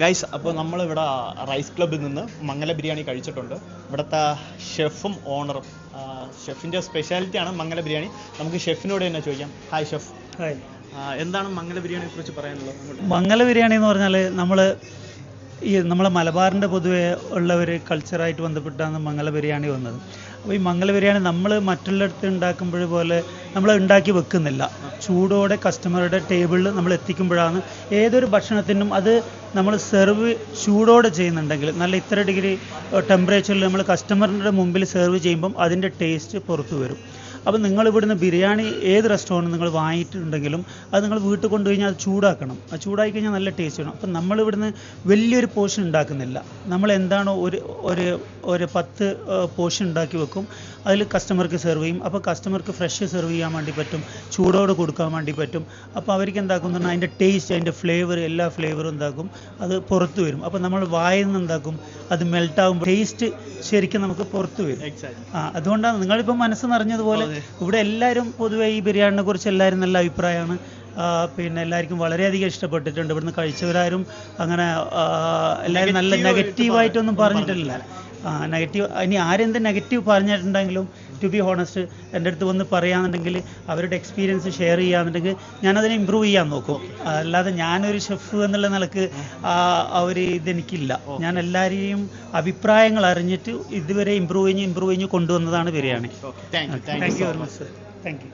Guys, അപ്പോൾ നമ്മളിവിടെ rice ക്ലബ്ബിൽ നിന്ന് മംഗല ബിരിയാണി കഴിച്ചിട്ടുണ്ട്. ഇവിടുത്തെ ഷെഫും ഓണറും, ഷെഫിൻ്റെ സ്പെഷ്യാലിറ്റിയാണ് മംഗല ബിരിയാണി. നമുക്ക് ഷെഫിനോട് തന്നെ ചോദിക്കാം. Hi chef. ഹായ്. എന്താണ് മംഗല ബിരിയാണിയെ കുറിച്ച് പറയാനുള്ളത്? മംഗല ബിരിയാണി എന്ന് പറഞ്ഞാൽ നമ്മളെ മലബാറിൻ്റെ പൊതുവെ ഉള്ള ഒരു കൾച്ചറായിട്ട് ബന്ധപ്പെട്ടാണ് മംഗല ബിരിയാണി വന്നത്. അപ്പോൾ ഈ മംഗല ബിരിയാണി നമ്മൾ മറ്റുള്ളിടത്ത് ഉണ്ടാക്കുമ്പോൾ പോലെ നമ്മൾ ഉണ്ടാക്കി വെക്കുന്നില്ല. ചൂടോടെ കസ്റ്റമറുടെ ടേബിളിൽ നമ്മൾ എത്തിക്കുമ്പോഴാണ് ഏതൊരു ഭക്ഷണത്തിനും അത് നമ്മൾ സെർവ് ചൂടോടെ ചെയ്യുന്നുണ്ടെങ്കിൽ നല്ല ഇത്ര ഡിഗ്രി ടെമ്പറേച്ചറിൽ നമ്മൾ കസ്റ്റമറിൻ്റെ മുമ്പിൽ സെർവ് ചെയ്യുമ്പം അതിൻ്റെ ടേസ്റ്റ് പുറത്തു വരും. അപ്പോൾ നിങ്ങൾ ഇവിടുന്ന് ബിരിയാണി ഏത് റെസ്റ്റോറൻറ്റ് നിങ്ങൾ വാങ്ങിയിട്ടുണ്ടെങ്കിലും അത് നിങ്ങൾ വീട്ടിൽ കൊണ്ടുകഴിഞ്ഞാൽ അത് ചൂടാക്കണം. അത് ചൂടാക്കി കഴിഞ്ഞാൽ നല്ല ടേസ്റ്റ് വേണം. അപ്പം നമ്മളിവിടുന്ന് വലിയൊരു പോർഷൻ ഉണ്ടാക്കുന്നില്ല. നമ്മൾ എന്താണോ ഒരു 10 പോർഷൻ ഉണ്ടാക്കി വെക്കും. അതിൽ കസ്റ്റമർക്ക് സെർവ് ചെയ്യും. അപ്പോൾ കസ്റ്റമർക്ക് ഫ്രഷ് സെർവ് ചെയ്യാൻ വേണ്ടി പറ്റും, ചൂടോടെ കൊടുക്കാൻ വേണ്ടി പറ്റും. അപ്പോൾ അവർക്ക് എന്താക്കും പറഞ്ഞാൽ അതിൻ്റെ ടേസ്റ്റ്, അതിൻ്റെ ഫ്ലേവർ, എല്ലാ ഫ്ലേവറും എന്താക്കും അത് പുറത്ത് വരും. അപ്പോൾ നമ്മൾ വായിൽ നിന്ന് എന്താക്കും അത് മെൽട്ടാകുമ്പോൾ ടേസ്റ്റ് ശരിക്കും നമുക്ക് പുറത്ത് വരും. അതുകൊണ്ടാണ് നിങ്ങളിപ്പോൾ മനസ്സ് നിറഞ്ഞതുപോലെ ഇവിടെ എല്ലാവരും പൊതുവെ ഈ ബിരിയാണിനെ കുറിച്ച് എല്ലാവരും നല്ല അഭിപ്രായമാണ്. പിന്നെ എല്ലാവർക്കും വളരെയധികം ഇഷ്ടപ്പെട്ടിട്ടുണ്ട്. ഇവിടുന്ന് കഴിച്ചവരാരും അങ്ങനെ എല്ലാവരും നല്ല നെഗറ്റീവായിട്ടൊന്നും പറഞ്ഞിട്ടില്ല. നെഗറ്റീവ് ഇനി ആരെന്ത് നെഗറ്റീവ് പറഞ്ഞിട്ടുണ്ടെങ്കിലും ടു ബി ഹോണസ്റ്റ് എൻ്റെ അടുത്ത് വന്ന് പറയാന്നുണ്ടെങ്കിൽ അവരുടെ എക്സ്പീരിയൻസ് ഷെയർ ചെയ്യാന്നുണ്ടെങ്കിൽ ഞാനതിനെ ഇമ്പ്രൂവ് ചെയ്യാൻ നോക്കും. അല്ലാതെ ഞാനൊരു ഷെഫ് എന്നുള്ള നിലക്ക് ഒരു ഇതെനിക്കില്ല. ഞാൻ എല്ലാവരെയും അഭിപ്രായങ്ങൾ അറിഞ്ഞിട്ട് ഇതുവരെ ഇമ്പ്രൂവ് ചെയ്ത് കൊണ്ടുവന്നതാണ് biryani. Thank you very much sir. Thank you.